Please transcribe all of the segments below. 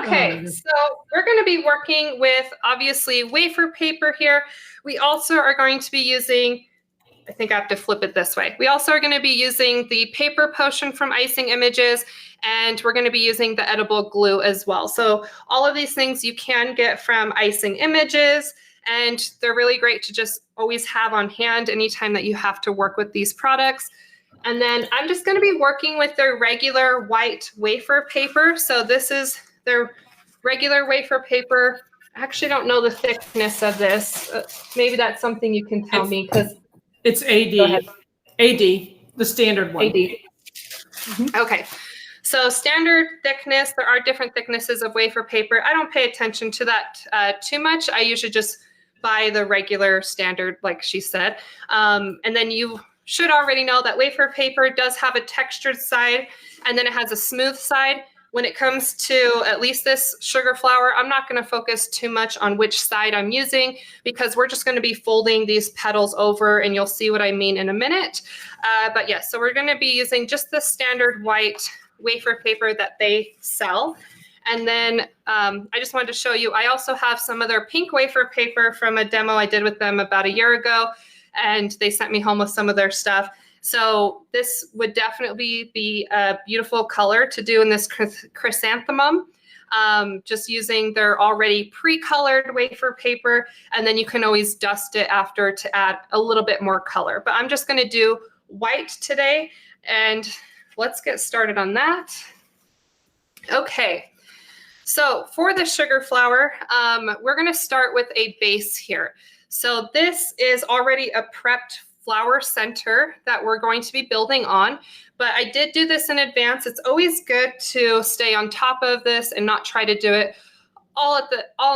Okay, so we're going to be working with obviously wafer paper here. We also are going to be using, I think I have to flip it this way. We also are going to be using the paper potion from Icing Images, and we're going to be using the edible glue as well. So all of these things you can get from Icing Images, and they're really great to just always have on hand anytime that you have to work with these products. And then I'm just going to be working with their regular white wafer paper. So this is their regular wafer paper. I actually don't know the thickness of this. Maybe that's something you can tell me, because it's AD, the standard one. AD. Okay, so standard thickness. There are different thicknesses of wafer paper. I don't pay attention to that too much. I usually just buy the regular standard, like she said. And then you should already know that wafer paper does have a textured side, and then it has a smooth side. When it comes to at least this sugar flour, I'm not going to focus too much on which side I'm using, because we're just going to be folding these petals over, and you'll see what I mean in a minute. But yes, so we're going to be using just the standard white wafer paper that they sell. And then I just wanted to show you, I also have some of their pink wafer paper from a demo I did with them about a year ago, and they sent me home with some of their stuff. So this would definitely be a beautiful color to do in this chrysanthemum, just using their already pre-colored wafer paper, and then you can always dust it after to add a little bit more color. But I'm just going to do white today, and let's get started on that. Okay, so for the sugar flour, we're going to start with a base here. So this is already a prepped flour center that we're going to be building on, but I did do this in advance. It's always good to stay on top of this and not try to do it all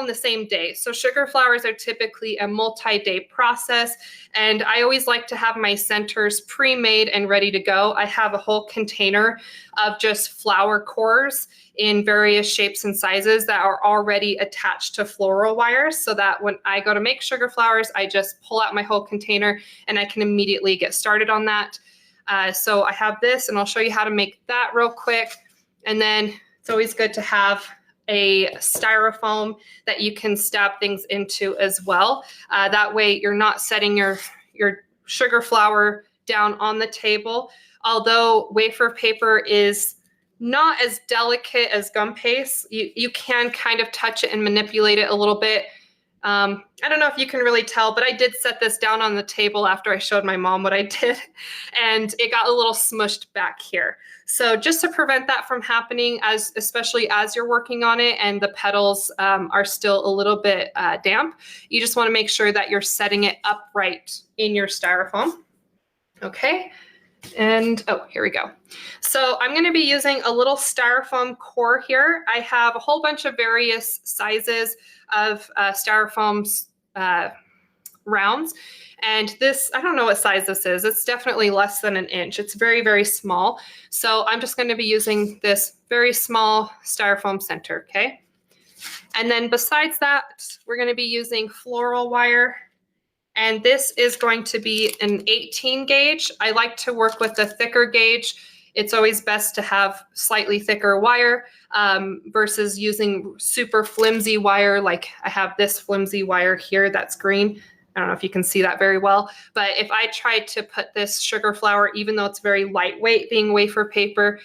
in the same day. So sugar flours are typically a multi-day process, and I always like to have my centers pre-made and ready to go. I have a whole container of just flour cores in various shapes and sizes that are already attached to floral wires, so that when I go to make sugar flours, I just pull out my whole container and I can immediately get started on that. So I have this, and I'll show you how to make that real quick. And then it's always good to have a styrofoam that you can stab things into as well. That way you're not setting your sugar flour down on the table. Although wafer paper is not as delicate as gum paste, you can kind of touch it and manipulate it a little bit. I don't know if you can really tell, but I did set this down on the table after I showed my mom what I did, and it got a little smushed back here. So just to prevent that from happening, especially as you're working on it and the petals are still a little bit damp, you just want to make sure that you're setting it upright in your styrofoam. Okay. And oh, here we go. So I'm going to be using a little styrofoam core here. I have a whole bunch of various sizes of styrofoam rounds. And this, I don't know what size this is. It's definitely less than 1 inch. It's very, very small. So I'm just going to be using this very small styrofoam center, okay? And then besides that, we're going to be using floral wire. And this is going to be an 18 gauge. I like to work with a thicker gauge. It's always best to have slightly thicker wire versus using super flimsy wire. Like I have this flimsy wire here that's green. I don't know if you can see that very well, but if I tried to put this sugar flour, even though it's very lightweight being wafer paper,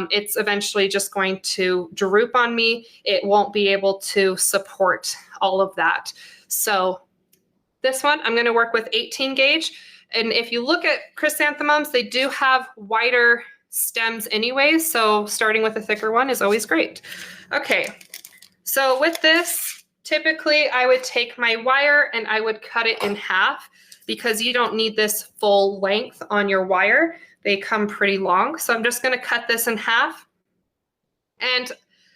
it's eventually just going to droop on me. It won't be able to support all of that. So this one, I'm going to work with 18 gauge. And if you look at chrysanthemums, they do have wider stems anyway. So starting with a thicker one is always great. Okay, so with this, typically I would take my wire and I would cut it in half, because you don't need this full length on your wire. They come pretty long. So I'm just going to cut this in half. And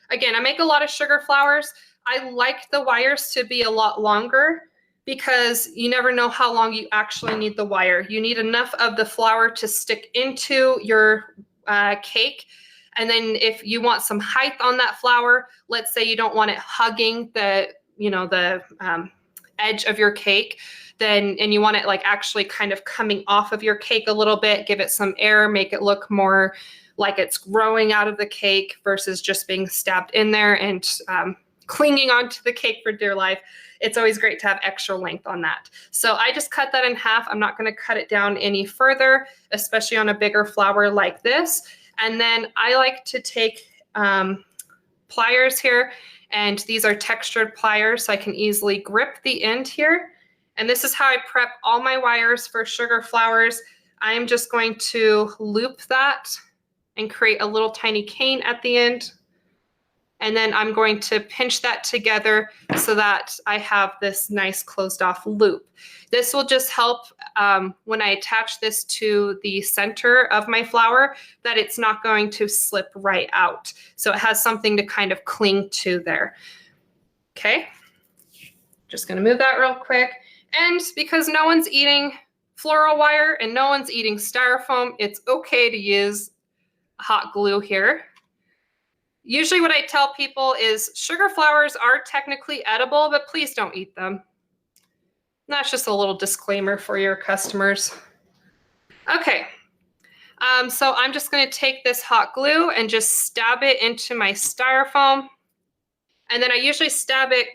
again, I make a lot of sugar flours. I like the wires to be a lot longer, because you never know how long you actually need the wire. You need enough of the flour to stick into your cake. And then if you want some height on that flour, let's say you don't want it hugging the edge of your cake, and you want it like actually kind of coming off of your cake a little bit, give it some air, make it look more like it's growing out of the cake versus just being stabbed in there and clinging onto the cake for dear life. It's always great to have extra length on that. So I just cut that in half. I'm not going to cut it down any further, especially on a bigger flower like this. And then I like to take pliers here, and these are textured pliers, so I can easily grip the end here. And this is how I prep all my wires for sugar flowers. I'm just going to loop that and create a little tiny cane at the end. And then I'm going to pinch that together so that I have this nice closed off loop. This will just help when I attach this to the center of my flower, that it's not going to slip right out. So it has something to kind of cling to there. Okay, just gonna move that real quick. And because no one's eating floral wire and no one's eating styrofoam, it's okay to use hot glue here. Usually what I tell people is sugar flowers are technically edible, but please don't eat them. And that's just a little disclaimer for your customers. Okay, so I'm just going to take this hot glue and just stab it into my styrofoam. And then I usually stab it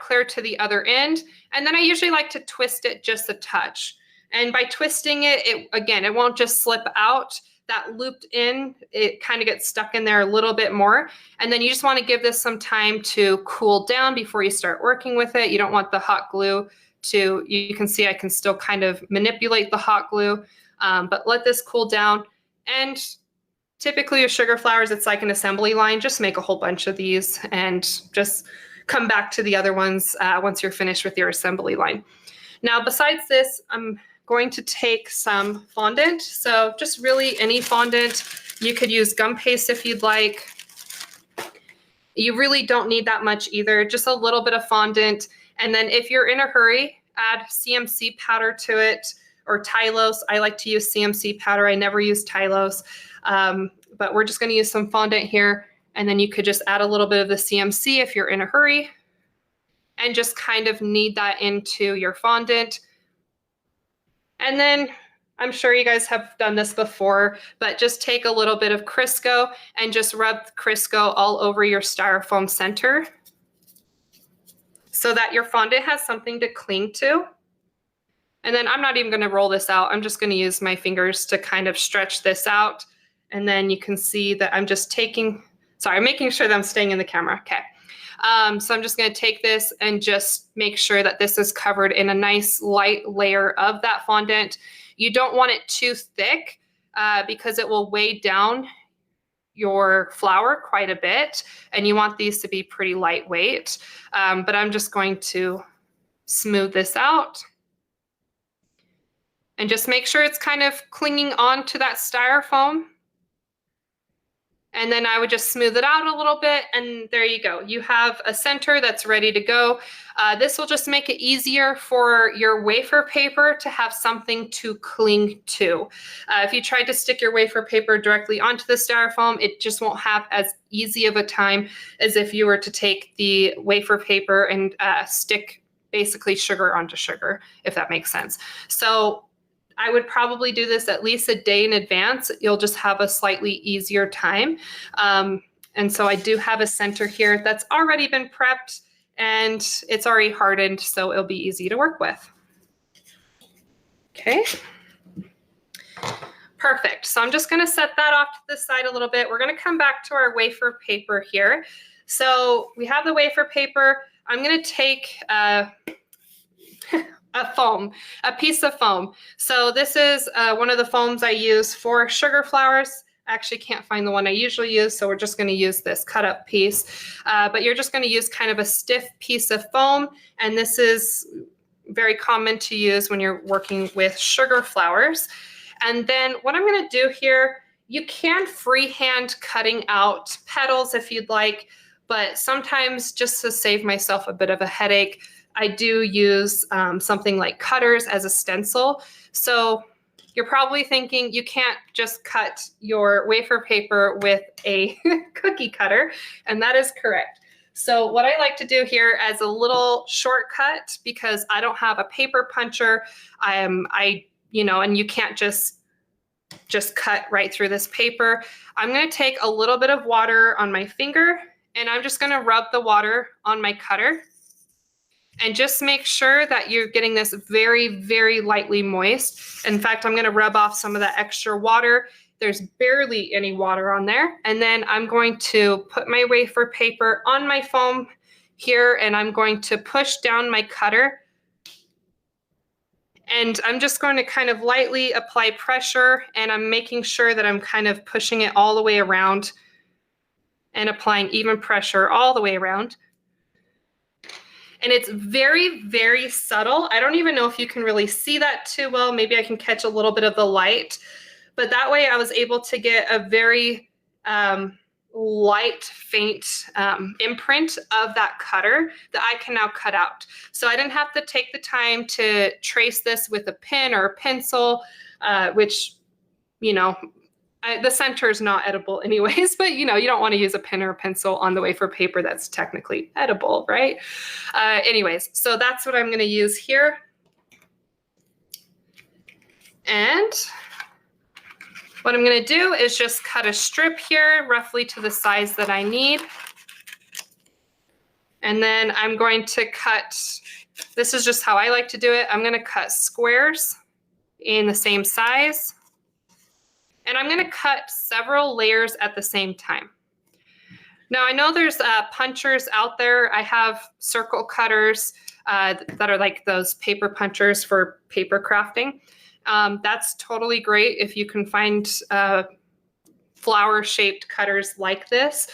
clear to the other end. And then I usually like to twist it just a touch. And by twisting it, again, it won't just slip out. That looped in, it kind of gets stuck in there a little bit more. And then you just want to give this some time to cool down before you start working with it. You don't want the hot glue to, you can see I can still kind of manipulate the hot glue, but let this cool down. And typically with sugar flowers, it's like an assembly line. Just make a whole bunch of these and just come back to the other ones once you're finished with your assembly line. Now, besides this, I'm going to take some fondant. So just really any fondant. You could use gum paste if you'd like. You really don't need that much either, just a little bit of fondant. And then if you're in a hurry, add CMC powder to it, or Tylose. I like to use CMC powder. I never use Tylose, but we're just gonna use some fondant here. And then you could just add a little bit of the CMC if you're in a hurry, and just kind of knead that into your fondant. And then I'm sure you guys have done this before, but just take a little bit of Crisco and just rub Crisco all over your styrofoam center so that your fondant has something to cling to. And then I'm not even going to roll this out. I'm just going to use my fingers to kind of stretch this out. And then you can see that I'm just taking, sorry, I'm making sure that I'm staying in the camera. Okay. So I'm just going to take this and just make sure that this is covered in a nice light layer of that fondant. You don't want it too thick because it will weigh down your flower quite a bit, and you want these to be pretty lightweight. But I'm just going to smooth this out and just make sure it's kind of clinging on to that styrofoam. And then I would just smooth it out a little bit, and there you go. You have a center that's ready to go. This will just make it easier for your wafer paper to have something to cling to. If you tried to stick your wafer paper directly onto the styrofoam, it just won't have as easy of a time as if you were to take the wafer paper and stick basically sugar onto sugar, if that makes sense. So I would probably do this at least a day in advance. You'll just have a slightly easier time. And so I do have a center here that's already been prepped, and it's already hardened, so it'll be easy to work with. Okay. Perfect. So I'm just going to set that off to the side a little bit. We're going to come back to our wafer paper here. So we have the wafer paper. I'm going to take a piece of foam. So this is one of the foams I use for sugar flowers. I actually can't find the one I usually use, so we're just going to use this cut up piece. But you're just going to use kind of a stiff piece of foam, and this is very common to use when you're working with sugar flowers. And then what I'm going to do here, you can freehand cutting out petals if you'd like, but sometimes just to save myself a bit of a headache, I do use something like cutters as a stencil. So you're probably thinking you can't just cut your wafer paper with a cookie cutter, and that is correct. So what I like to do here as a little shortcut, because I don't have a paper puncher, and you can't just just cut right through this paper. I'm going to take a little bit of water on my finger, and I'm just going to rub the water on my cutter. And just make sure that you're getting this very, very lightly moist. In fact, I'm going to rub off some of that extra water. There's barely any water on there. And then I'm going to put my wafer paper on my foam here, and I'm going to push down my cutter. And I'm just going to kind of lightly apply pressure, and I'm making sure that I'm kind of pushing it all the way around and applying even pressure all the way around. And it's very, very subtle. I don't even know if you can really see that too well. Maybe I can catch a little bit of the light, but that way I was able to get a very light, faint imprint of that cutter that I can now cut out. So I didn't have to take the time to trace this with a pen or a pencil, which, you know, the center is not edible anyways, but you know, you don't want to use a pen or a pencil on the wafer paper that's technically edible, right? Anyways, so that's what I'm going to use here. And what I'm going to do is just cut a strip here roughly to the size that I need. And then I'm going to cut, this is just how I like to do it. I'm going to cut squares in the same size. And I'm going to cut several layers at the same time. Now, I know there's punchers out there. I have circle cutters that are like those paper punchers for paper crafting. That's totally great if you can find flower-shaped cutters like this.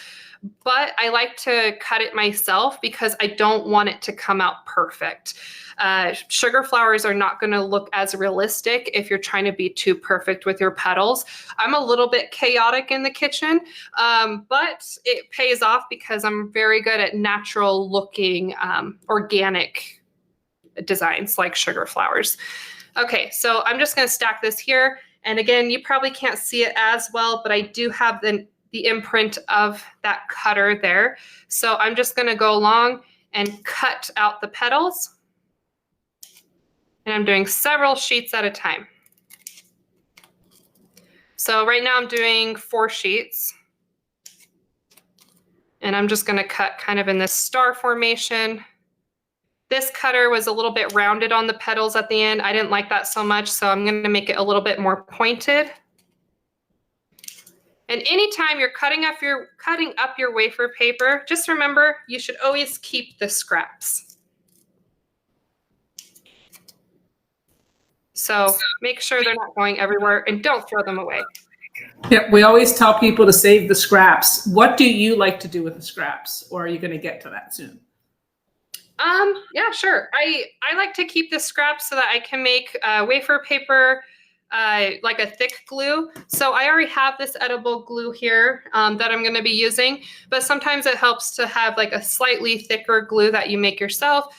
But I like to cut it myself because I don't want it to come out perfect. Sugar flowers are not going to look as realistic if you're trying to be too perfect with your petals. I'm a little bit chaotic in the kitchen, but it pays off because I'm very good at natural looking organic designs like sugar flowers. Okay, so I'm just going to stack this here. And again, you probably can't see it as well, but I do have the imprint of that cutter there. So I'm just going to go along and cut out the petals. And I'm doing several sheets at a time. So right now I'm doing 4 sheets. And I'm just going to cut kind of in this star formation. This cutter was a little bit rounded on the petals at the end. I didn't like that so much, so I'm going to make it a little bit more pointed. And anytime you're cutting up your wafer paper, just remember you should always keep the scraps. So make sure they're not going everywhere and don't throw them away. Yeah, we always tell people to save the scraps. What do you like to do with the scraps? Or are you going to get to that soon? Yeah, sure. I like to keep the scraps so that I can make wafer paper like a thick glue. So I already have this edible glue here that I'm going to be using, but sometimes it helps to have like a slightly thicker glue that you make yourself.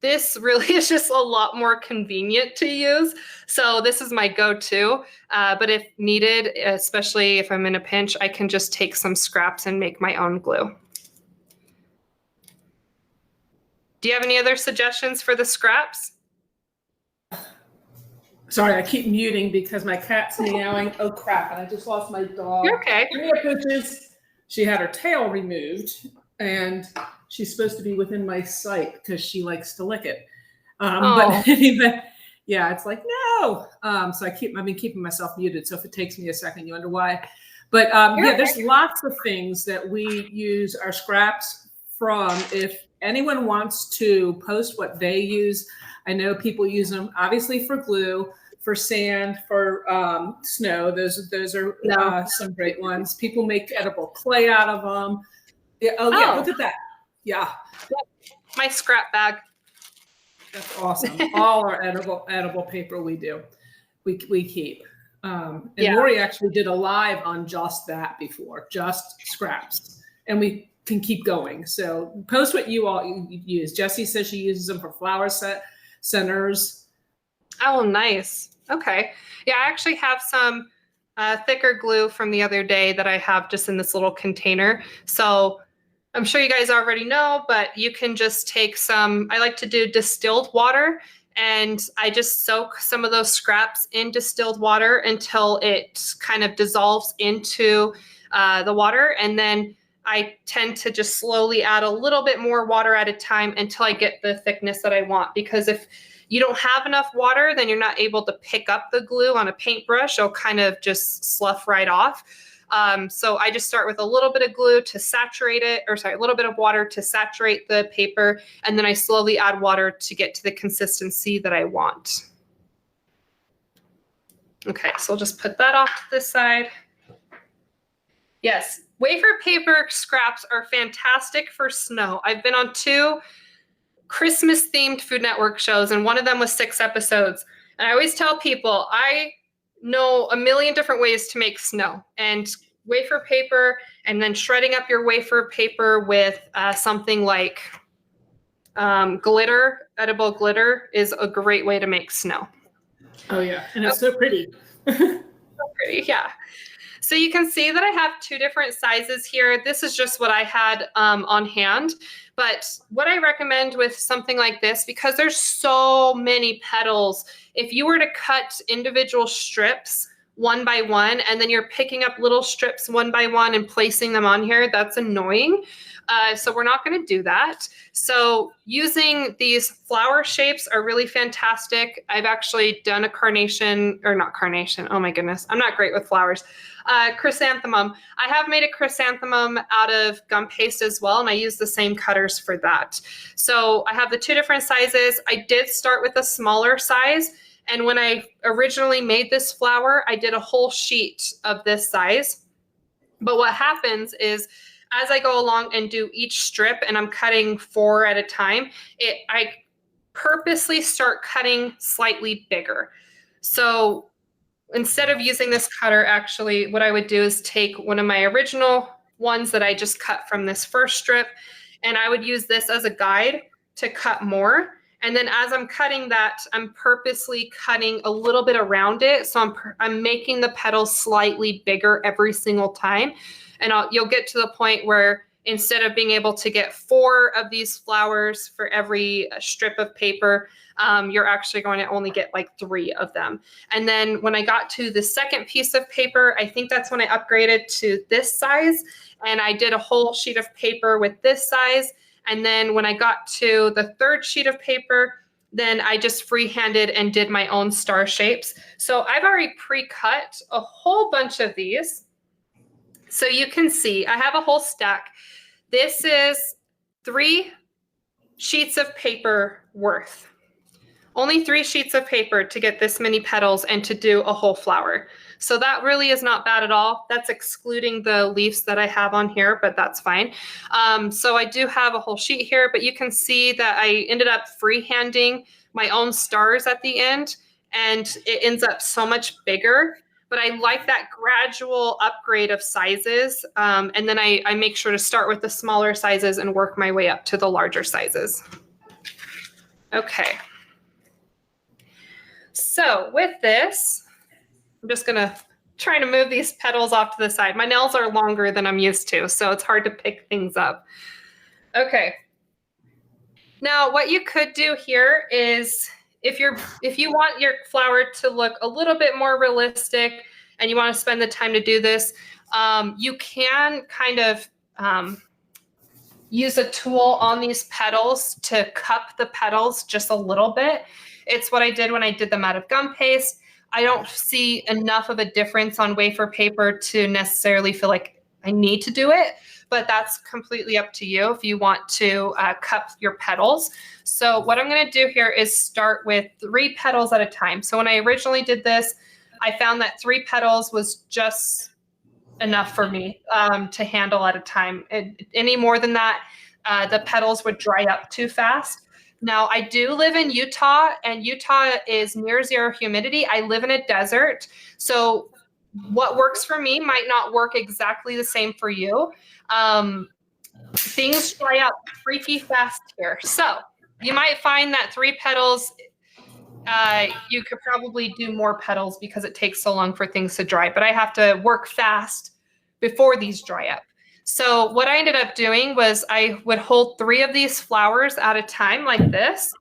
This really is just a lot more convenient to use. So this is my go-to, but if needed, especially if I'm in a pinch, I can just take some scraps and make my own glue. Do you have any other suggestions for the scraps? Sorry, I keep muting because my cat's meowing. Oh crap, and I just lost my dog. You're okay. Come here, Pooches. She had her tail removed, and she's supposed to be within my sight because she likes to lick it. But anyway, yeah, it's like, no. So I've been keeping myself muted. So if it takes me a second, you wonder why. But yeah, there's lots of things that we use our scraps from. If anyone wants to post what they use, I know people use them obviously for glue, for sand, for snow. Those are some great ones. People make edible clay out of them. Yeah, yeah, look at that. Yeah. My scrap bag. That's awesome. All our edible paper we keep. And Lori actually did a live on just that before, just scraps. And we can keep going. So post what you all use. Jessie says she uses them for flower centers. Oh, nice. Okay. Yeah, I actually have some thicker glue from the other day that I have just in this little container. So I'm sure you guys already know, but you can just take some, I like to do distilled water, and I just soak some of those scraps in distilled water until it kind of dissolves into the water. And then I tend to just slowly add a little bit more water at a time until I get the thickness that I want. Because if you don't have enough water, then you're not able to pick up the glue on a paintbrush. It'll kind of just slough right off. So I just start with a little bit of glue to saturate it, or sorry, a little bit of water to saturate the paper. And then I slowly add water to get to the consistency that I want. Okay, so I'll just put that off to this side. Yes, wafer paper scraps are fantastic for snow. I've been on 2 Christmas themed Food Network shows, and one of them was 6 episodes. And I always tell people, I know a million different ways to make snow, and wafer paper and then shredding up your wafer paper with something like glitter, edible glitter, is a great way to make snow. Oh yeah, and it's so pretty. So pretty, yeah. So you can see that I have 2 different sizes here. This is just what I had on hand. But what I recommend with something like this, because there's so many petals, if you were to cut individual strips one by one, and then you're picking up little strips one by one and placing them on here, that's annoying. So we're not going to do that. So using these flower shapes are really fantastic. I've actually done a carnation, or not carnation. Oh my goodness. I'm not great with flowers. Chrysanthemum. I have made a chrysanthemum out of gum paste as well, and I use the same cutters for that. So I have the 2 different sizes. I did start with a smaller size, and when I originally made this flower, I did a whole sheet of this size. But what happens is, as I go along and do each strip, and I'm cutting 4 at a time, I purposely start cutting slightly bigger. So instead of using this cutter, actually, what I would do is take one of my original ones that I just cut from this first strip, and I would use this as a guide to cut more. And then as I'm cutting that, I'm purposely cutting a little bit around it. So I'm making the petals slightly bigger every single time. And you'll get to the point where instead of being able to get 4 of these flowers for every strip of paper, you're actually going to only get like 3 of them. And then when I got to the second piece of paper, I think that's when I upgraded to this size. And I did a whole sheet of paper with this size. And then when I got to the 3rd sheet of paper, then I just freehanded and did my own star shapes. So I've already pre-cut a whole bunch of these. So you can see I have a whole stack. This is 3 sheets of paper worth. Only 3 sheets of paper to get this many petals and to do a whole flower. So that really is not bad at all. That's excluding the leaves that I have on here, but that's fine. So I do have a whole sheet here, but you can see that I ended up freehanding my own stars at the end, and it ends up so much bigger. But I like that gradual upgrade of sizes. And then I make sure to start with the smaller sizes and work my way up to the larger sizes. Okay. So with this, I'm just going to try to move these petals off to the side. My nails are longer than I'm used to, so it's hard to pick things up. Okay. Now, what you could do here is if you want your flower to look a little bit more realistic and you want to spend the time to do this, you can kind of use a tool on these petals to cup the petals just a little bit. It's what I did when I did them out of gum paste. I don't see enough of a difference on wafer paper to necessarily feel like I need to do it, but that's completely up to you if you want to cup your petals. So what I'm going to do here is start with 3 petals at a time. So when I originally did this, I found that 3 petals was just enough for me to handle at a time. Any more than that, the petals would dry up too fast. Now, I do live in Utah, and Utah is near 0 humidity. I live in a desert. So what works for me might not work exactly the same for you. Things dry up freaky fast here. So you might find that 3 petals, you could probably do more petals because it takes so long for things to dry. But I have to work fast before these dry up. So what I ended up doing was I would hold 3 of these flowers at a time like this.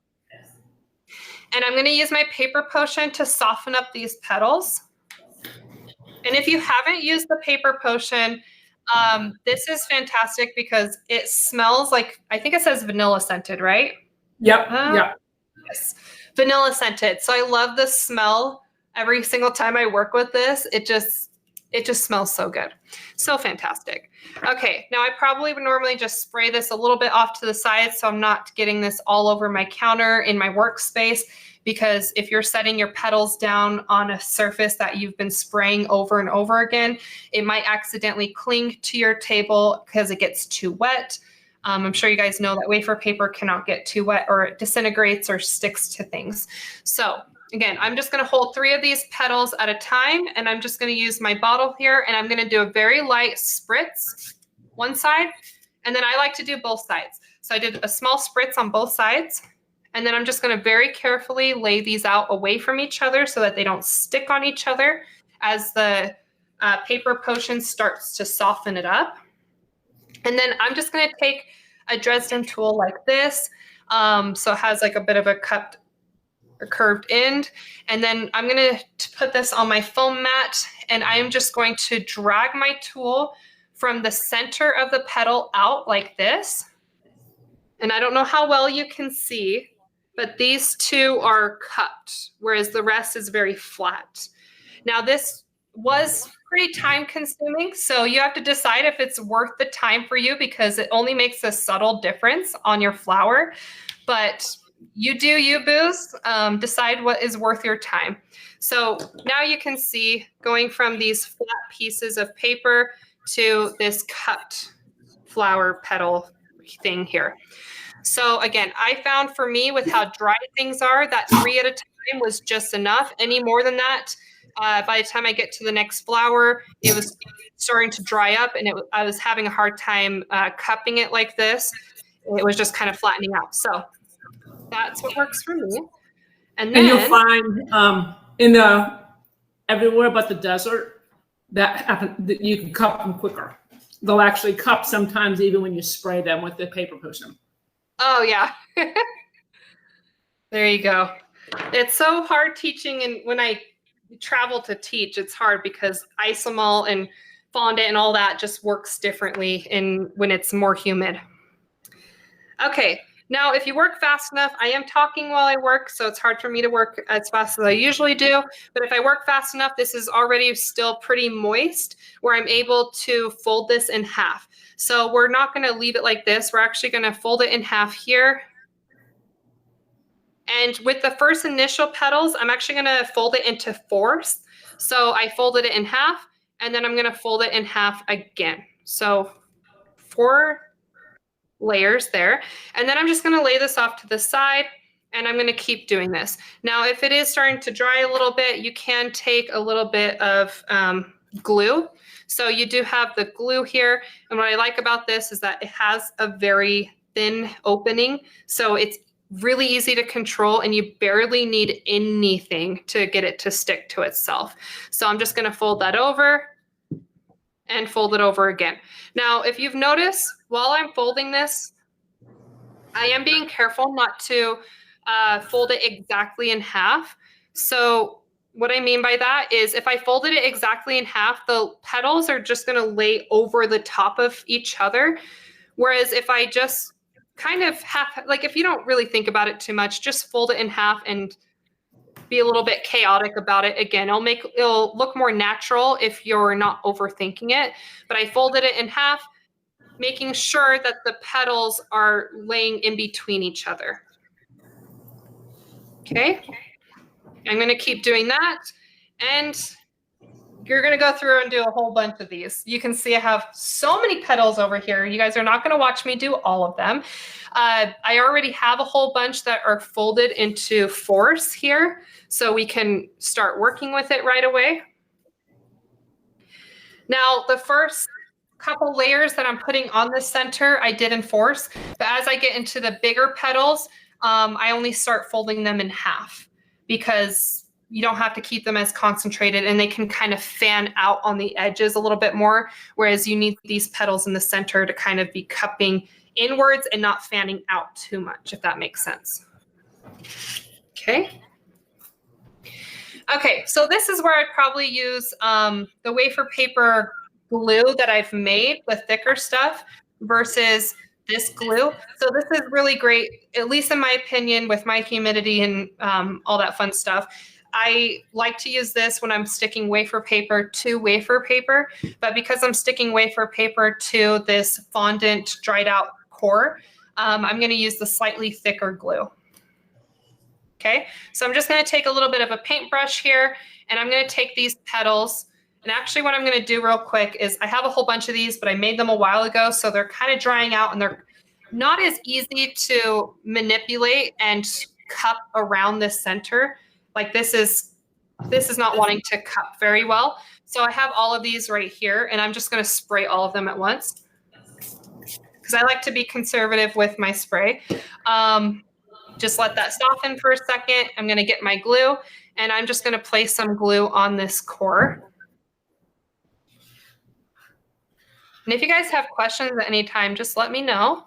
And I'm going to use my paper potion to soften up these petals. And if you haven't used the paper potion, this is fantastic because it smells like, I think it says vanilla scented, right? Yep. Yep. Yes, vanilla scented. So I love the smell every single time I work with this. It just smells so good. So fantastic. Okay, now I probably would normally just spray this a little bit off to the side so I'm not getting this all over my counter in my workspace, because if you're setting your petals down on a surface that you've been spraying over and over again, it might accidentally cling to your table because it gets too wet. I'm sure you guys know that wafer paper cannot get too wet or it disintegrates or sticks to things. So again, I'm just going to hold 3 of these petals at a time, and I'm just going to use my bottle here, and I'm going to do a very light spritz one side, and then I like to do both sides. So I did a small spritz on both sides, and then I'm just going to very carefully lay these out away from each other so that they don't stick on each other as the paper potion starts to soften it up. And then I'm just going to take a Dresden tool like this. So it has like a bit of a cupped or curved end. And then I'm going to put this on my foam mat, and I am just going to drag my tool from the center of the petal out like this. And I don't know how well you can see, but these 2 are cupped, whereas the rest is very flat. Now this was pretty time consuming, so you have to decide if it's worth the time for you, because it only makes a subtle difference on your flower. But you do you, boos. Decide what is worth your time. So now you can see going from these flat pieces of paper to this cupped flower petal thing here. So again, I found for me, with how dry things are, that 3 at a time was just enough. Any more than that, by the time I get to the next flower, it was starting to dry up, and I was having a hard time cupping it like this. It was just kind of flattening out. So that's what works for me. And then you'll find in everywhere but the desert that you can cup them quicker. They'll actually cup sometimes even when you spray them with the paper potion. Oh yeah. There you go. It's so hard teaching, and when I travel to teach, it's hard because isomalt and fondant and all that just works differently when it's more humid. Okay, now if you work fast enough, I am talking while I work, so it's hard for me to work as fast as I usually do. But if I work fast enough, this is already still pretty moist, where I'm able to fold this in half. So we're not going to leave it like this. We're actually going to fold it in half here. And with the first initial petals, I'm actually going to fold it into 4ths. So I folded it in half, and then I'm going to fold it in half again. So 4 layers there. And then I'm just going to lay this off to the side, and I'm going to keep doing this. Now, if it is starting to dry a little bit, you can take a little bit of glue. So you do have the glue here. And what I like about this is that it has a very thin opening. So it's really easy to control, and you barely need anything to get it to stick to itself. So I'm just going to fold that over and fold it over again. Now, if you've noticed, while I'm folding this, I am being careful not to fold it exactly in half. So what I mean by that is, if I folded it exactly in half, the petals are just going to lay over the top of each other. Whereas if I just kind of like, if you don't really think about it too much, just fold it in half and be a little bit chaotic about it. Again, it'll look more natural if you're not overthinking it. But I folded it in half, making sure that the petals are laying in between each other. Okay. I'm going to keep doing that. And you're going to go through and do a whole bunch of these. You can see I have so many petals over here. You guys are not going to watch me do all of them. I already have a whole bunch that are folded into 4ths here, so we can start working with it right away. Now, the first couple layers that I'm putting on the center, I did in 4ths, but as I get into the bigger petals, I only start folding them in half, because you don't have to keep them as concentrated, and they can kind of fan out on the edges a little bit more, whereas you need these petals in the center to kind of be cupping inwards and not fanning out too much, if that makes sense. Okay. Okay, so this is where I'd probably use the wafer paper glue that I've made, the thicker stuff, versus this glue. So this is really great, at least in my opinion, with my humidity and all that fun stuff. I like to use this when I'm sticking wafer paper to wafer paper, but because I'm sticking wafer paper to this fondant dried out core, I'm going to use the slightly thicker glue. Okay, so I'm just going to take a little bit of a paintbrush here, and I'm going to take these petals. And actually what I'm going to do real quick is I have a whole bunch of these, but I made them a while ago, so they're kind of drying out and they're not as easy to manipulate and cup around the center. Like this is not wanting to cup very well. So I have all of these right here, and I'm just going to spray all of them at once because I like to be conservative with my spray. Just let that soften for a second. I'm going to get my glue, and I'm just going to place some glue on this core. And if you guys have questions at any time, just let me know.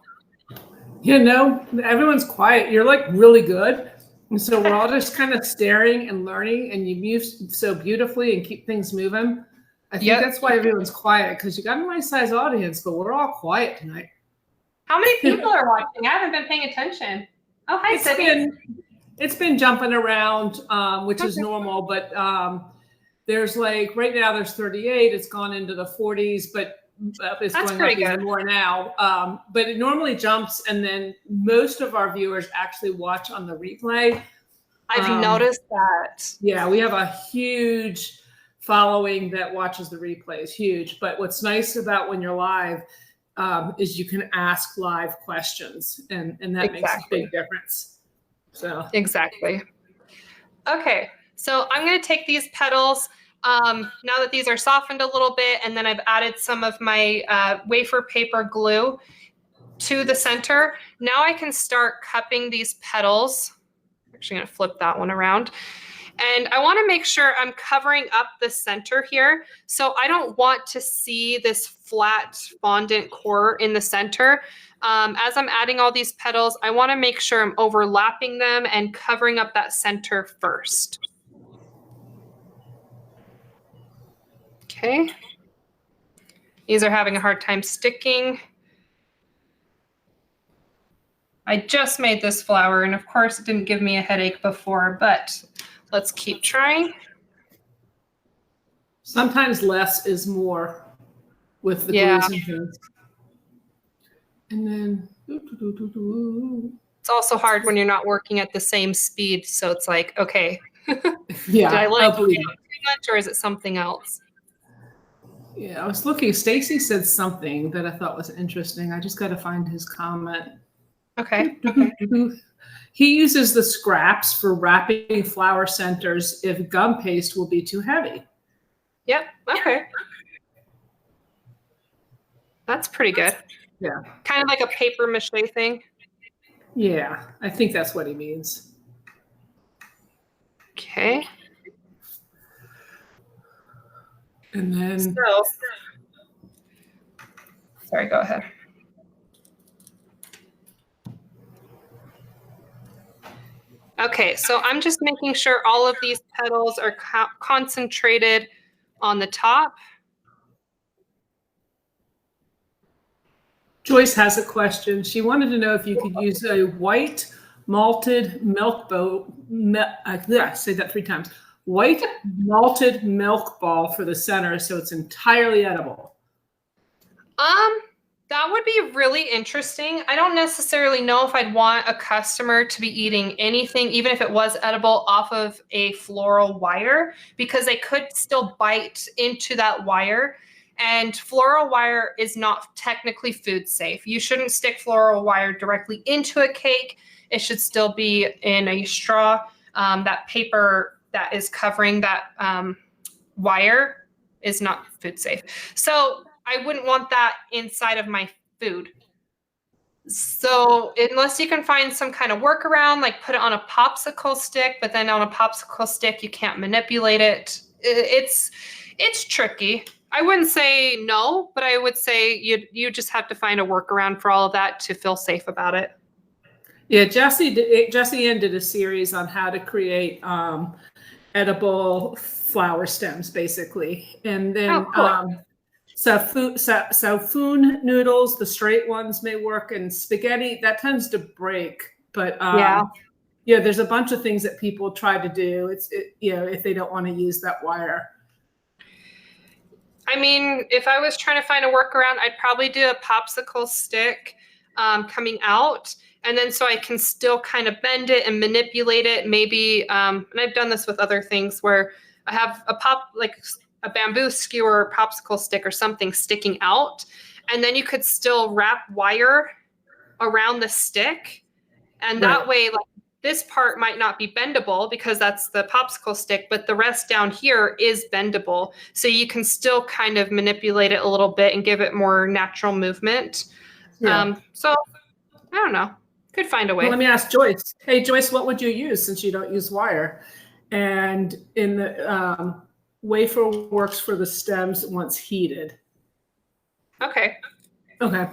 You know, everyone's quiet. You're like really good. And so we're all just kind of staring and learning, and you move so beautifully and keep things moving. I think that's why everyone's quiet, because you got a nice size audience, but we're all quiet tonight. How many people are watching? I haven't been paying attention. Oh, hi, it's been jumping around, which is normal, but there's like right now there's 38. It's gone into the 40s, but it's That's going up good. even more now. But it normally jumps, and then most of our viewers actually watch on the replay. I've noticed that. Yeah, we have a huge following that watches the replays, huge. But what's nice about when you're live is you can ask live questions, and that makes a big difference. So exactly. Okay, so I'm going to take these petals now that these are softened a little bit, and then I've added some of my wafer paper glue to the center. Now I can start cupping these petals. I'm actually going to flip that one around. And I want to make sure I'm covering up the center here. So I don't want to see this flat fondant core in the center. As I'm adding all these petals, I want to make sure I'm overlapping them and covering up that center first. Okay. These are having a hard time sticking. I just made this flower, and of course it didn't give me a headache before, but let's keep trying. Sometimes less is more with the glues and things. And then it's also hard when you're not working at the same speed. So it's like, okay, yeah, did I let it go too much, or is it something else? Yeah, I was looking. Stacy said something that I thought was interesting. I just got to find his comment. Okay. He uses the scraps for wrapping flower centers if gum paste will be too heavy. Yep. Okay. That's pretty good. Yeah. Kind of like a paper mache thing. Yeah, I think that's what he means. Okay. And then. Sorry, go ahead. Okay, so I'm just making sure all of these petals are concentrated on the top. Joyce has a question. She wanted to know if you could use a white malted milk ball. Say that 3 times. White malted milk ball for the center, so it's entirely edible. That would be really interesting. I don't necessarily know if I'd want a customer to be eating anything, even if it was edible, off of a floral wire, because they could still bite into that wire. And floral wire is not technically food safe. You shouldn't stick floral wire directly into a cake. It should still be in a straw. That paper that is covering that wire is not food safe. So I wouldn't want that inside of my food. So unless you can find some kind of workaround, like put it on a popsicle stick, but then on a popsicle stick, you can't manipulate it. It's tricky. I wouldn't say no, but I would say you just have to find a workaround for all of that to feel safe about it. Yeah, Jessie Ann did a series on how to create edible flower stems, basically, and Oh, then cool. so foon noodles, the straight ones may work, and spaghetti that tends to break. But Yeah. yeah, there's a bunch of things that people try to do. If they don't want to use that wire. I mean, if I was trying to find a workaround, I'd probably do a popsicle stick coming out. And then so I can still kind of bend it and manipulate it. Maybe, and I've done this with other things where I have like a bamboo skewer or popsicle stick or something sticking out. And then you could still wrap wire around the stick. And Right. that way, like, this part might not be bendable because that's the popsicle stick, but the rest down here is bendable. So you can still kind of manipulate it a little bit and give it more natural movement. Yeah. So I don't know. Could find a way. Well, let me ask Joyce. Hey, Joyce, what would you use since you don't use wire? And in the wafer works for the stems once heated. Okay. Okay.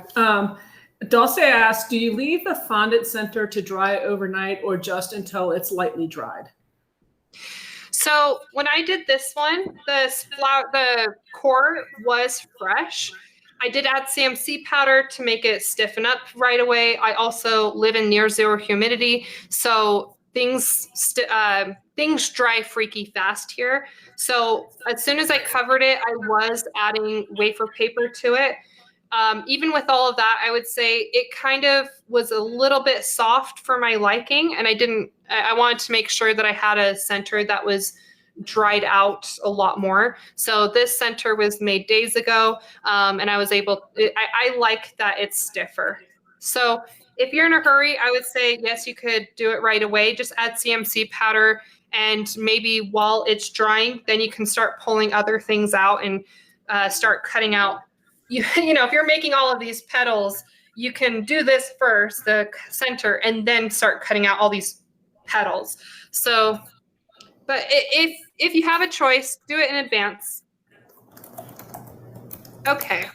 Dulce asked, do you leave the fondant center to dry overnight or just until it's lightly dried? So when I did this one, the core was fresh. I did add CMC powder to make it stiffen up right away. I also live in near zero humidity, so things dry freaky fast here. So as soon as I covered it, I was adding wafer paper to it. Even with all of that, I would say it kind of was a little bit soft for my liking, and I wanted to make sure that I had a center that was dried out a lot more. So this center was made days ago, and I like that it's stiffer. So if you're in a hurry, I would say, yes, you could do it right away. Just add CMC powder, and maybe while it's drying, then you can start pulling other things out and start cutting out. If you're making all of these petals, you can do this first, the center, and then start cutting out all these petals. So, but if you have a choice, do it in advance. Okay.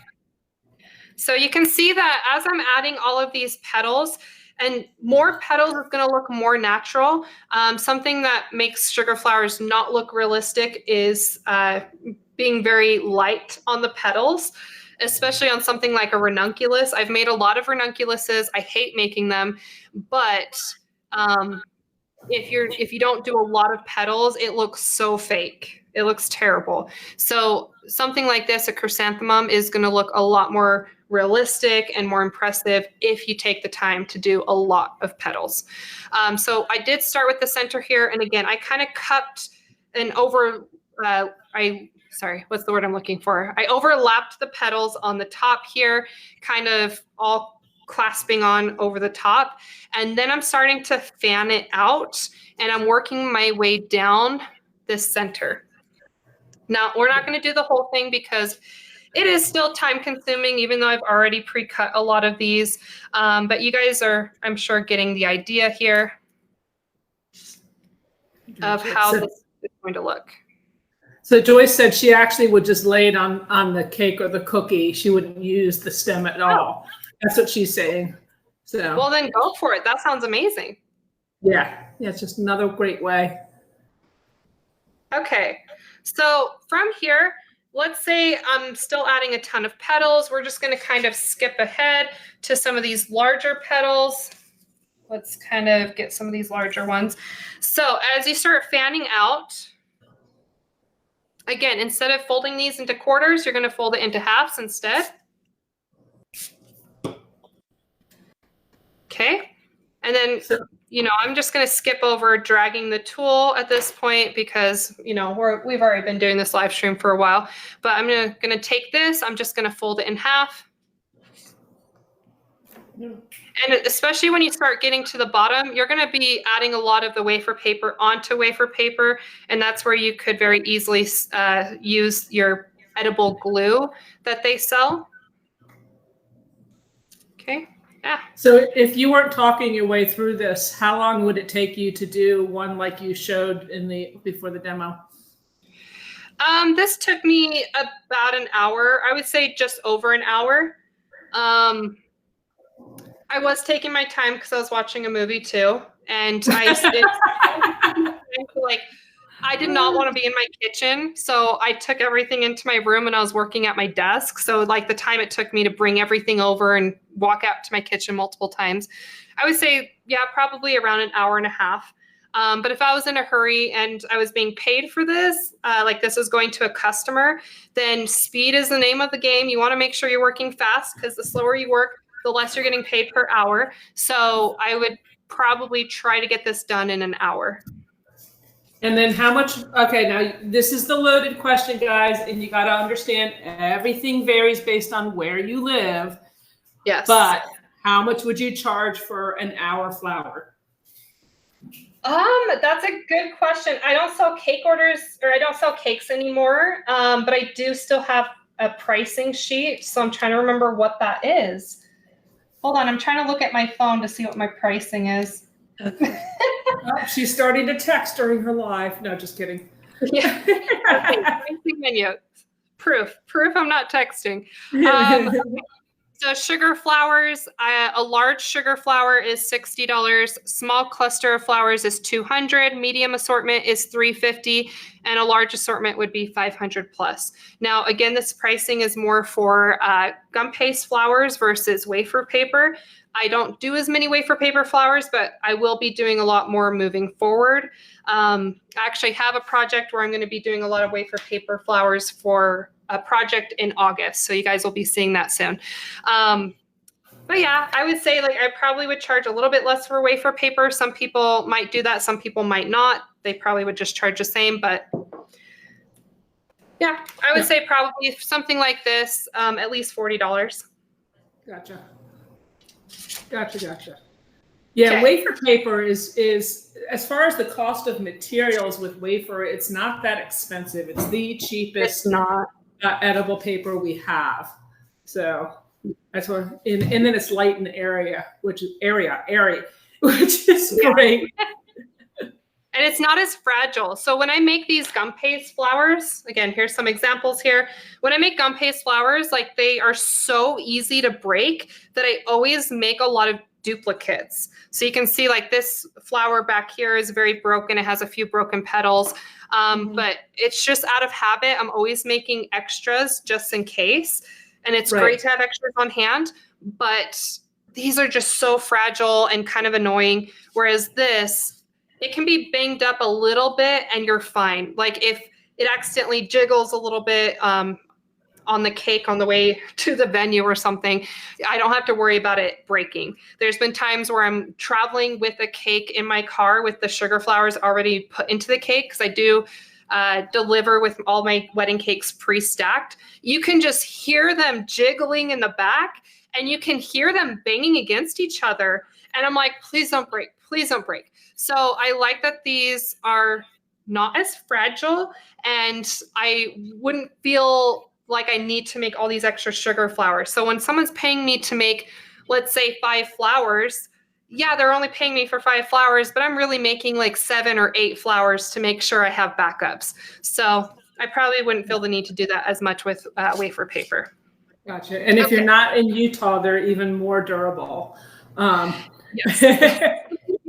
So you can see that as I'm adding all of these petals, and more petals is going to look more natural. Something that makes sugar flowers not look realistic is being very light on the petals, especially on something like a ranunculus. I've made a lot of ranunculuses. I hate making them, but if you don't do a lot of petals, it looks so fake. It looks terrible. So something like this, a chrysanthemum, is going to look a lot more realistic and more impressive if you take the time to do a lot of petals. So I did start with the center here, and again, I kind of cupped and sorry, what's the word I'm looking for? I overlapped the petals on the top here, kind of all clasping on over the top. And then I'm starting to fan it out, and I'm working my way down this center. Now, we're not going to do the whole thing because it is still time consuming, even though I've already pre-cut a lot of these. But you guys are, I'm sure, getting the idea here of how this is going to look. So Joyce said she actually would just lay it on the cake or the cookie. She wouldn't use the stem at all. That's what she's saying. So well, then go for it. That sounds amazing. Yeah, it's just another great way. Okay, so from here, let's say I'm still adding a ton of petals. We're just going to kind of skip ahead to some of these larger petals. Let's kind of get some of these larger ones. So as you start fanning out, again, instead of folding these into quarters, you're going to fold it into halves instead. Okay, and then, I'm just going to skip over dragging the tool at this point because, we've already been doing this live stream for a while. But I'm going to take this. I'm just going to fold it in half. And especially when you start getting to the bottom, you're going to be adding a lot of the wafer paper onto wafer paper. And that's where you could very easily use your edible glue that they sell. Okay. Yeah. So if you weren't talking your way through this, how long would it take you to do one like you showed before the demo? This took me about an hour. I would say just over an hour. I was taking my time because I was watching a movie too, and I did not want to be in my kitchen, so I took everything into my room and I was working at my desk. So like the time it took me to bring everything over and walk out to my kitchen multiple times, I would say, yeah, probably around an hour and a half. But if I was in a hurry and I was being paid for this, like this was going to a customer, then speed is the name of the game. You want to make sure you're working fast because the slower you work, the less you're getting paid per hour. So I would probably try to get this done in an hour. And then how much, okay, now this is the loaded question, guys, and you got to understand everything varies based on where you live. Yes. But how much would you charge for an hour flower? That's a good question. I don't sell cake orders, or I don't sell cakes anymore, but I do still have a pricing sheet. So I'm trying to remember what that is. Hold on, I'm trying to look at my phone to see what my pricing is. Oh, she's starting to text during her live. No, just kidding. Yeah. Okay, pricing menu. Proof I'm not texting. So sugar flowers, a large sugar flower is $60. Small cluster of flowers is $200. Medium assortment is $350, and a large assortment would be $500 plus. Now, again, this pricing is more for gum paste flowers versus wafer paper. I don't do as many wafer paper flowers, but I will be doing a lot more moving forward. I actually have a project where I'm going to be doing a lot of wafer paper flowers for a project in August. So you guys will be seeing that soon. But yeah, I would say like I probably would charge a little bit less for wafer paper. Some people might do that. Some people might not. They probably would just charge the same. But yeah, I would say probably something like this, at least $40. Gotcha. Yeah, Okay. wafer paper is as far as the cost of materials with wafer, it's not that expensive. It's the cheapest It's not. Edible paper we have. So that's what, and then it's light in the area, which is which is great. And it's not as fragile. So when I make these gum paste flowers, again, here's some examples here. When I make gum paste flowers, like they are so easy to break that I always make a lot of duplicates. So you can see like this flower back here is very broken. It has a few broken petals, but it's just out of habit. I'm always making extras just in case. And it's great to have extras on hand, but these are just so fragile and kind of annoying. Whereas this, it can be banged up a little bit and you're fine. Like if it accidentally jiggles a little bit on the cake on the way to the venue or something, I don't have to worry about it breaking. There's been times where I'm traveling with a cake in my car with the sugar flowers already put into the cake, because I do deliver with all my wedding cakes pre-stacked. You can just hear them jiggling in the back and you can hear them banging against each other. And I'm like, please don't break, please don't break. So I like that these are not as fragile, and I wouldn't feel like I need to make all these extra sugar flowers. So when someone's paying me to make, let's say 5 flowers, yeah, they're only paying me for 5 flowers, but I'm really making like 7 or 8 flowers to make sure I have backups. So I probably wouldn't feel the need to do that as much with wafer paper. Gotcha. And if you're not in Utah, they're even more durable. Yes.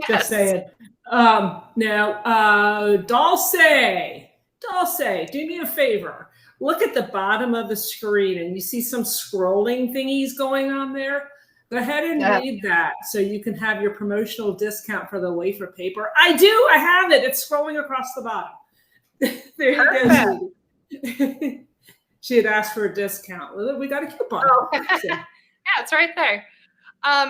Just saying. Now, Dulce, do me a favor. Look at the bottom of the screen and you see some scrolling thingies going on there. Go ahead and read that so you can have your promotional discount for the wafer paper. I have it. It's scrolling across the bottom. There you go. She had asked for a discount. We got a coupon. Oh. Yeah, it's right there.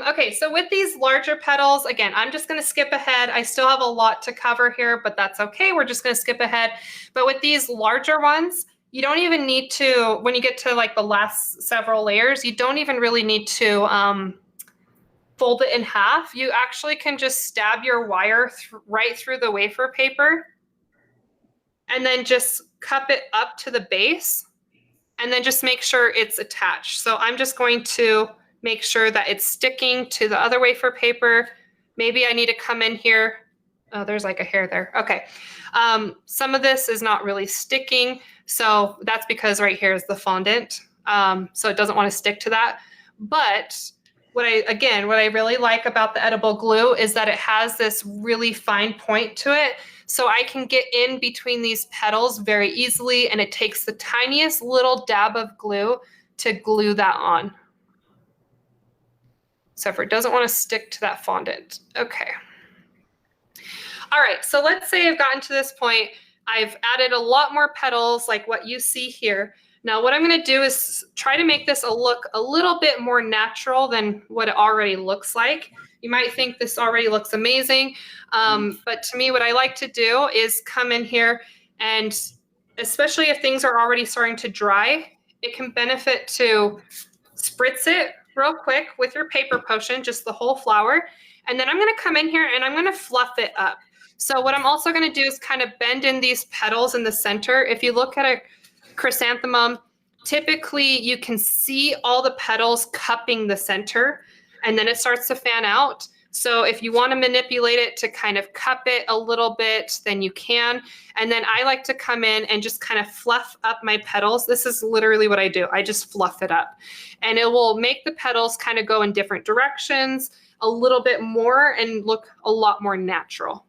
Okay, so with these larger petals, again, I'm just going to skip ahead. I still have a lot to cover here, but that's okay. We're just going to skip ahead. But with these larger ones, you don't even need to, when you get to like the last several layers, you don't even really need to fold it in half. You actually can just stab your wire right through the wafer paper and then just cup it up to the base and then just make sure it's attached. So I'm just going to make sure that it's sticking to the other wafer paper. Maybe I need to come in here. Oh, there's like a hair there. Okay. Some of this is not really sticking. So that's because right here is the fondant. So it doesn't want to stick to that. But what I really like about the edible glue is that it has this really fine point to it. So I can get in between these petals very easily, and it takes the tiniest little dab of glue to glue that on. So if it doesn't want to stick to that fondant. Okay. All right, so let's say I've gotten to this point. I've added a lot more petals like what you see here. Now what I'm going to do is try to make this look a little bit more natural than what it already looks like. You might think this already looks amazing, but to me what I like to do is come in here, and especially if things are already starting to dry, it can benefit to spritz it real quick with your paper potion, just the whole flower. And then I'm going to come in here and I'm going to fluff it up. So what I'm also going to do is kind of bend in these petals in the center. If you look at a chrysanthemum, typically you can see all the petals cupping the center, and then it starts to fan out. So if you want to manipulate it to kind of cup it a little bit, then you can. And then I like to come in and just kind of fluff up my petals. This is literally what I do. I just fluff it up, and it will make the petals kind of go in different directions a little bit more and look a lot more natural.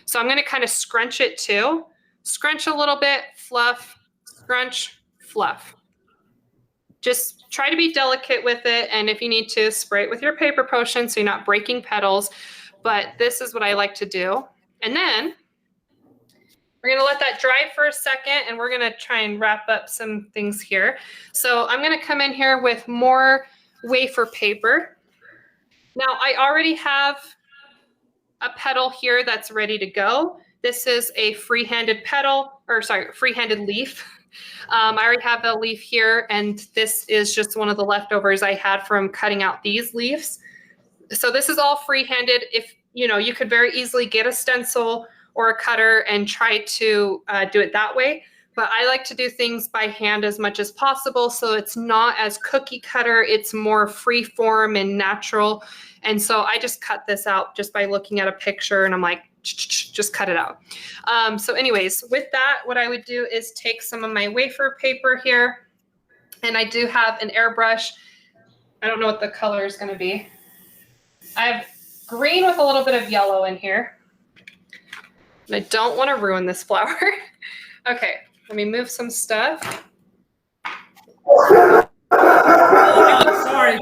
So I'm going to kind of scrunch it too. Scrunch a little bit, fluff, scrunch, fluff. Just try to be delicate with it, and if you need to, spray it with your paper potion so you're not breaking petals. But this is what I like to do. And then we're going to let that dry for a second, and we're going to try and wrap up some things here. So I'm going to come in here with more wafer paper. Now I already have a petal here that's ready to go. This is a free-handed petal, or sorry, free-handed leaf. I already have a leaf here, and this is just one of the leftovers I had from cutting out these leaves. So this is all free-handed. If you could very easily get a stencil or a cutter and try to do it that way. But I like to do things by hand as much as possible, so it's not as cookie cutter. It's more free form and natural. And so I just cut this out just by looking at a picture, and I'm like, just cut it out. So anyways, with that, what I would do is take some of my wafer paper here, and I do have an airbrush. I don't know what the color is going to be. I have green with a little bit of yellow in here. And I don't want to ruin this flower. Okay, let me move some stuff. Oh, sorry.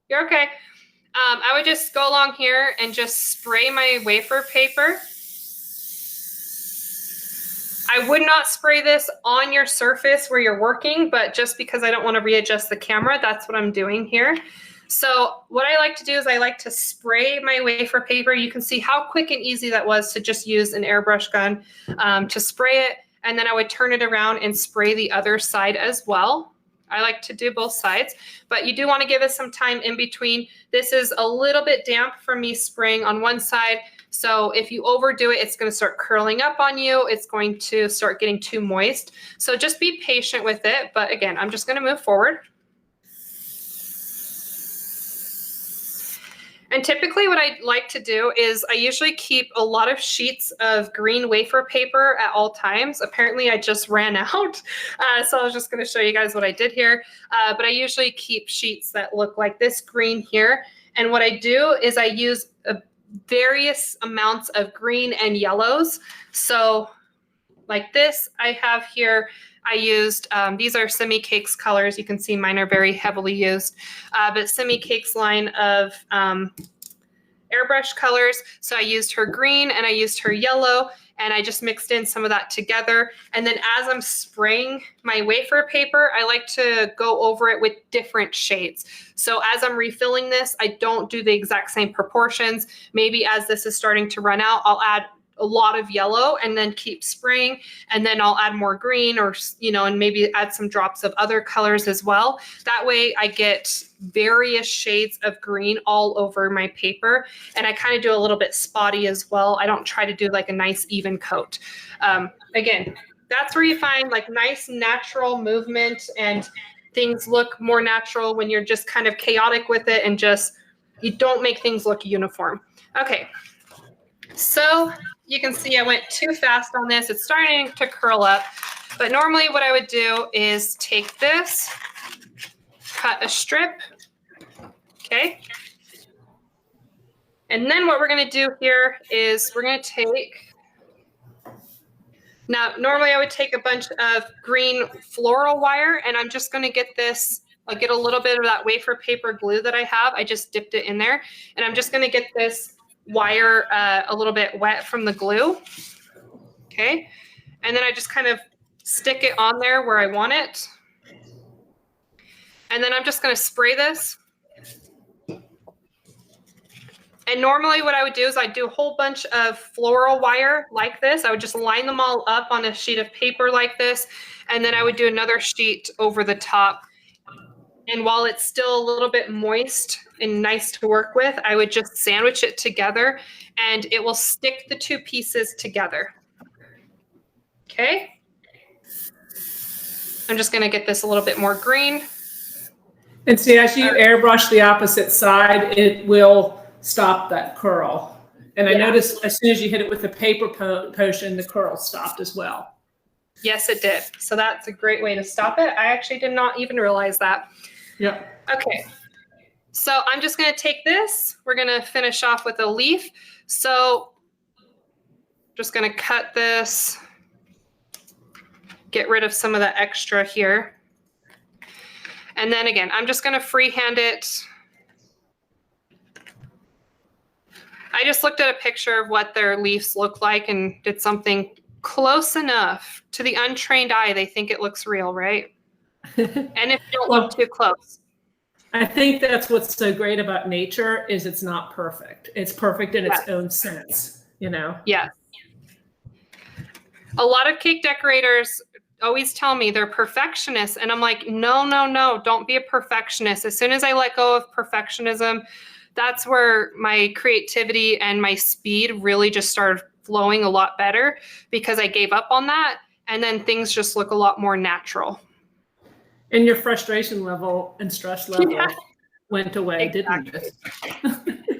You're okay. I would just go along here and just spray my wafer paper. I would not spray this on your surface where you're working, but just because I don't want to readjust the camera, that's what I'm doing here. So what I like to do is I like to spray my wafer paper. You can see how quick and easy that was to just use an airbrush gun to spray it. And then I would turn it around and spray the other side as well. I like to do both sides, but you do want to give it some time in between. This is a little bit damp for me spraying on one side. So if you overdo it, it's going to start curling up on you. It's going to start getting too moist. So just be patient with it. But again, I'm just going to move forward. And typically what I like to do is I usually keep a lot of sheets of green wafer paper at all times. Apparently I just ran out. So I was just going to show you guys what I did here. But I usually keep sheets that look like this green here. And what I do is I use various amounts of green and yellows. So like this I have here, I used, these are Semi Cakes colors. You can see mine are very heavily used, but Semi Cakes line of airbrush colors. So I used her green and I used her yellow, and I just mixed in some of that together. And then as I'm spraying my wafer paper, I like to go over it with different shades. So as I'm refilling this, I don't do the exact same proportions. Maybe as this is starting to run out, I'll add a lot of yellow and then keep spraying, and then I'll add more green, or and maybe add some drops of other colors as well. That way I get various shades of green all over my paper, and I kind of do a little bit spotty as well. I don't try to do like a nice even coat. Again, that's where you find like nice natural movement, and things look more natural when you're just kind of chaotic with it and just you don't make things look uniform. Okay, so you can see I went too fast on this. It's starting to curl up. But normally what I would do is take this cut a strip. Okay. And then what we're going to do here is we're going to take, now normally I would take a bunch of green floral wire, and I'm just going to get this, I'll get a little bit of that wafer paper glue that I have. I just dipped it in there, and I'm just going to get this wire a little bit wet from the glue. Okay. And then I just kind of stick it on there where I want it. And then I'm just going to spray this. And normally what I would do is I'd do a whole bunch of floral wire like this. I would just line them all up on a sheet of paper like this. And then I would do another sheet over the top. And while it's still a little bit moist and nice to work with, I would just sandwich it together, and it will stick the two pieces together. Okay. I'm just going to get this a little bit more green. And see, as you airbrush the opposite side, it will stop that curl. And I noticed as soon as you hit it with the paper potion, the curl stopped as well. Yes, it did. So that's a great way to stop it. I actually did not even realize that. Yep. Okay. So I'm just going to take this. We're going to finish off with a leaf. So just going to cut this, get rid of some of the extra here. And then again, I'm just going to freehand it. I just looked at a picture of what their leaves look like and did something close enough. To the untrained eye, they think it looks real, right? And if you don't look too close. I think that's what's so great about nature is it's not perfect. It's perfect in its own sense, you know? Yes. A lot of cake decorators always tell me they're perfectionists. And I'm like, no, no, no, don't be a perfectionist. As soon as I let go of perfectionism, that's where my creativity and my speed really just started flowing a lot better, because I gave up on that. And then things just look a lot more natural. And your frustration level and stress level went away, didn't it?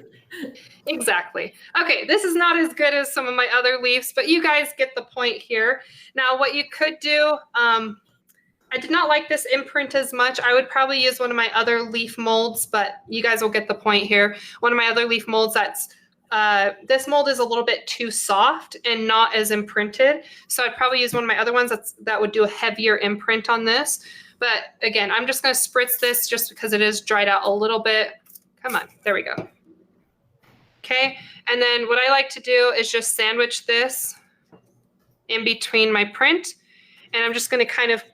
Exactly. Okay, this is not as good as some of my other leaves, but you guys get the point here. Now, what you could do, I did not like this imprint as much. I would probably use one of my other leaf molds, but you guys will get the point here. One of my other leaf molds that's, this mold is a little bit too soft and not as imprinted. So I'd probably use one of my other ones that would do a heavier imprint on this. But again, I'm just going to spritz this just because it is dried out a little bit. Come on, there we go. Okay, and then what I like to do is just sandwich this in between my print. And I'm just going to kind of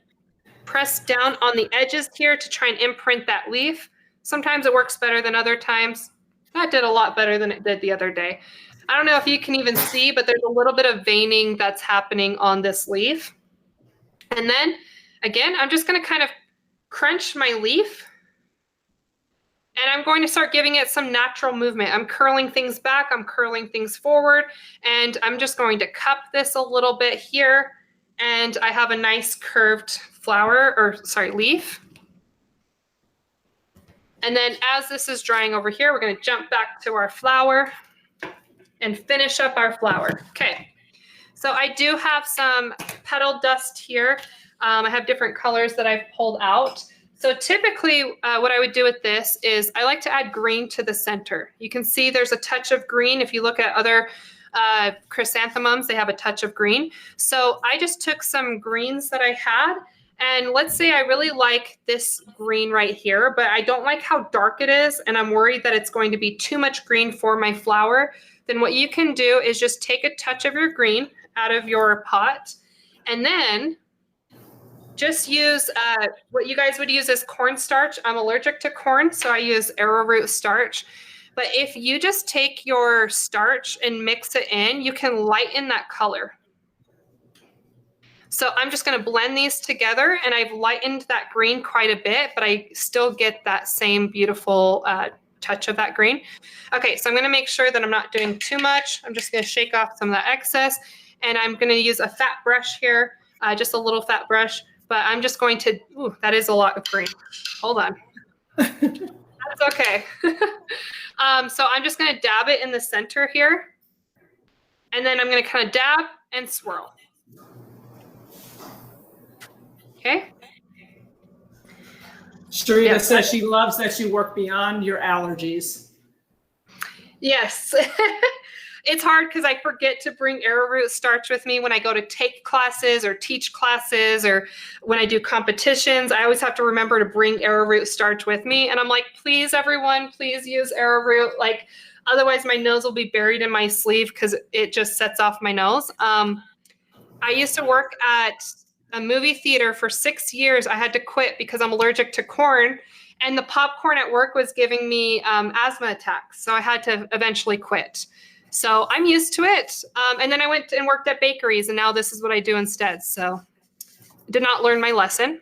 press down on the edges here to try and imprint that leaf. Sometimes it works better than other times. That did a lot better than it did the other day. I don't know if you can even see, but there's a little bit of veining that's happening on this leaf. And then again, I'm just going to kind of crunch my leaf, and I'm going to start giving it some natural movement. I'm curling things back, I'm curling things forward, and I'm just going to cup this a little bit here, and I have a nice curved flower, or sorry, leaf. And then as this is drying over here, we're going to jump back to our flower and finish up our flower. Okay, so I do have some petal dust here. I have different colors that I've pulled out. So typically what I would do with this is I like to add green to the center. You can see there's a touch of green. If you look at other chrysanthemums, they have a touch of green. So I just took some greens that I had, and let's say I really like this green right here, but I don't like how dark it is, and I'm worried that it's going to be too much green for my flower. Then what you can do is just take a touch of your green out of your pot, and then just use what you guys would use as cornstarch. I'm allergic to corn, so I use arrowroot starch. But if you just take your starch and mix it in, you can lighten that color. So I'm just going to blend these together, and I've lightened that green quite a bit, but I still get that same beautiful touch of that green. Okay, so I'm going to make sure that I'm not doing too much. I'm just going to shake off some of that excess, and I'm going to use a fat brush here, just a little fat brush. But I'm just going to, ooh, that is a lot of green. Hold on. That's okay. So I'm just going to dab it in the center here. And then I'm going to kind of dab and swirl. Okay. Sharita Yes. says she loves that you work beyond your allergies. Yes. It's hard because I forget to bring arrowroot starch with me when I go to take classes or teach classes, or when I do competitions. I always have to remember to bring arrowroot starch with me. And I'm like, please, everyone, please use arrowroot. Like, otherwise my nose will be buried in my sleeve because it just sets off my nose. I used to work at a movie theater for 6 years. I had to quit because I'm allergic to corn, and the popcorn at work was giving me asthma attacks. So I had to eventually quit. So I'm used to it. And then I went and worked at bakeries, and now this is what I do instead. So I did not learn my lesson.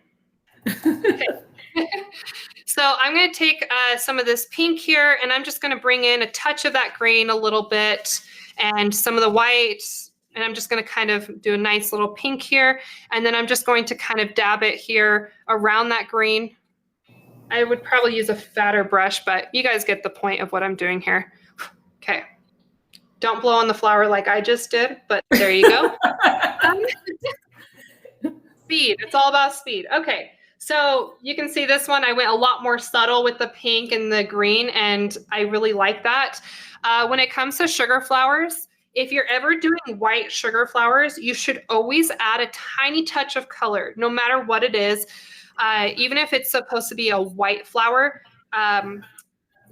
Okay. So I'm going to take some of this pink here, and I'm just going to bring in a touch of that green a little bit, and some of the white, and I'm just going to kind of do a nice little pink here. And then I'm just going to kind of dab it here around that green. I would probably use a fatter brush, but you guys get the point of what I'm doing here. Okay. Don't blow on the flower like I just did, but there you go. Speed. It's all about speed. Okay. So you can see this one, I went a lot more subtle with the pink and the green, and I really like that. When it comes to sugar flowers, if you're ever doing white sugar flowers, you should always add a tiny touch of color, no matter what it is. Even if it's supposed to be a white flower,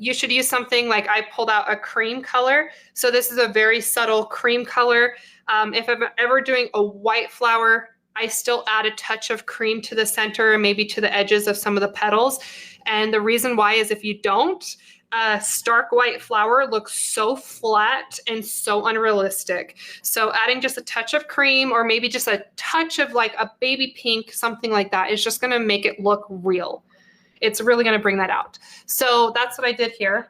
you should use something like, I pulled out a cream color. So this is a very subtle cream color. If I'm ever doing a white flower, I still add a touch of cream to the center, maybe to the edges of some of the petals. And the reason why is if you don't, stark white flower looks so flat and so unrealistic. So adding just a touch of cream, or maybe just a touch of like a baby pink, something like that, is just going to make it look real. It's really going to bring that out. So that's what I did here.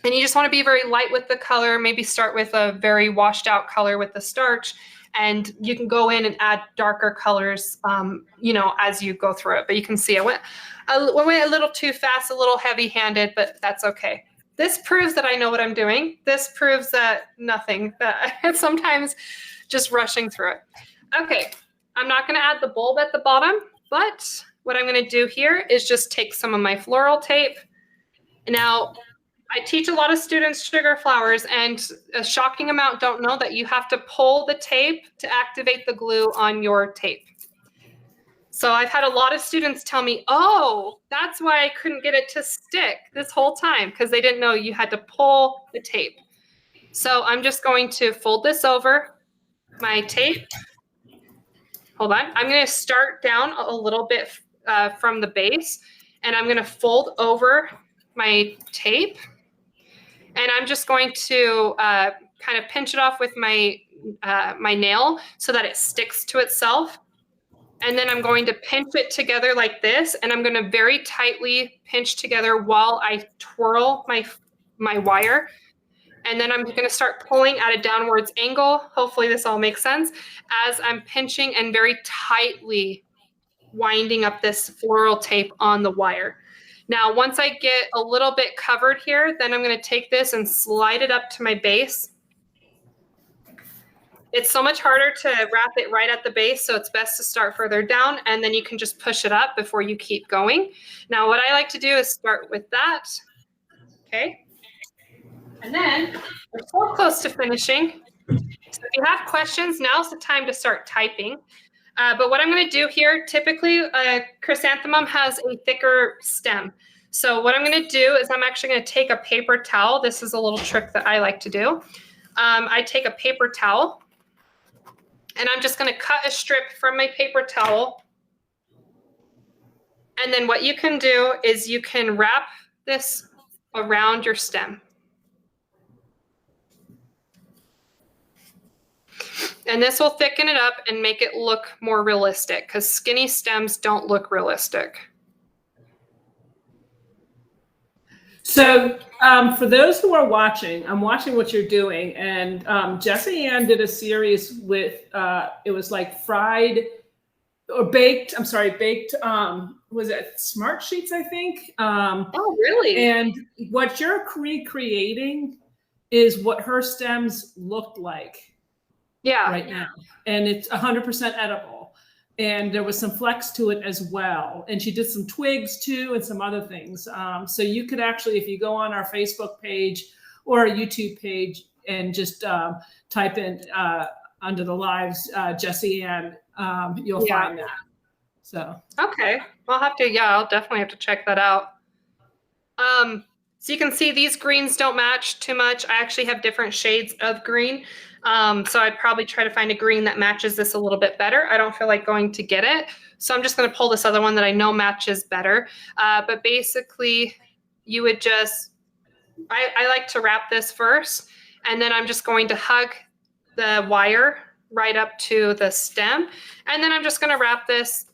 And you just want to be very light with the color. Maybe start with a very washed out color with the starch, and you can go in and add darker colors, you know, as you go through it. But you can see I went a little too fast, a little heavy handed, but that's okay. This proves that I know what I'm doing. This proves that that sometimes just rushing through it. Okay, I'm not going to add the bulb at the bottom, but what I'm going to do here is just take some of my floral tape. Now, I teach a lot of students sugar flowers, and a shocking amount don't know that you have to pull the tape to activate the glue on your tape. So I've had a lot of students tell me, oh, that's why I couldn't get it to stick this whole time, because they didn't know you had to pull the tape. So I'm just going to fold this over my tape. Hold on. I'm going to start down a little bit from the base, and I'm going to fold over my tape. And I'm just going to kind of pinch it off with my nail so that it sticks to itself. And then I'm going to pinch it together like this, and I'm going to very tightly pinch together while I twirl my wire. And then I'm going to start pulling at a downwards angle. Hopefully this all makes sense, as I'm pinching and very tightly winding up this floral tape on the wire. Now, once I get a little bit covered here, then I'm going to take this and slide it up to my base. It's so much harder to wrap it right at the base, so it's best to start further down, and then you can just push it up before you keep going. Now, what I like to do is start with that, okay? And then we're so close to finishing. So if you have questions, now's the time to start typing. But what I'm going to do here, typically a chrysanthemum has a thicker stem. So what I'm going to do is I'm actually going to take a paper towel. This is a little trick that I like to do. I take a paper towel, and I'm just going to cut a strip from my paper towel. And then what you can do is you can wrap this around your stem. And this will thicken it up and make it look more realistic, because skinny stems don't look realistic. So for those who are watching, I'm watching what you're doing. And Jessie Ann did a series with, it was like fried or baked, baked, was it Smart Sheets, I think? Oh, really? And what you're recreating is what her stems looked like. Yeah. Right now. And it's 100% edible. and there was some flex to it as well. And she did some twigs too and some other things. So you could actually, if you go on our Facebook page or our YouTube page and just type in under the lives, Jessie Ann, you'll find that. So. Okay, I'll have to, I'll definitely have to check that out. So you can see these greens don't match too much. I actually have different shades of green. So I'd probably try to find a green that matches this a little bit better. I don't feel like going to get it. So I'm just gonna pull this other one that I know matches better. But basically you would just, I like to wrap this first, and then I'm just going to hug the wire right up to the stem. And then I'm just gonna wrap this,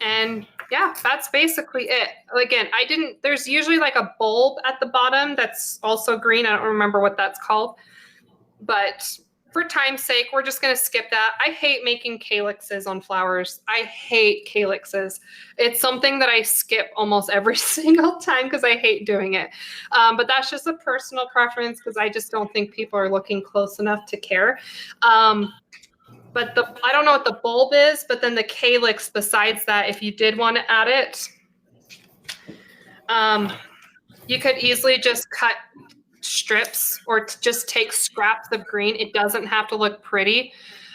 and yeah, that's basically it. Again, there's usually like a bulb at the bottom that's also green. I don't remember what that's called, but for time's sake, we're just gonna skip that. I hate making calyxes on flowers. I hate calyxes. It's something that I skip almost every single time because I hate doing it. But that's just a personal preference because I just don't think people are looking close enough to care. But I don't know what the bulb is, but then the calyx besides that, if you did want to add it, you could easily just cut strips or just take scraps of green. It doesn't have to look pretty,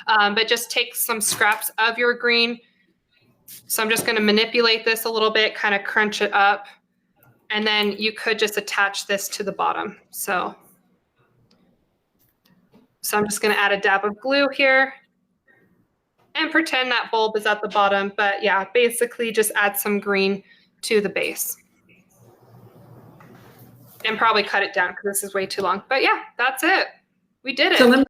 but just take some scraps of your green. So I'm just going to manipulate this a little bit, kind of crunch it up, and then you could just attach this to the bottom. So I'm just going to add a dab of glue here and pretend that bulb is at the bottom. But yeah, basically just add some green to the base. And probably cut it down because this is way too long. But yeah, that's it. We did it. So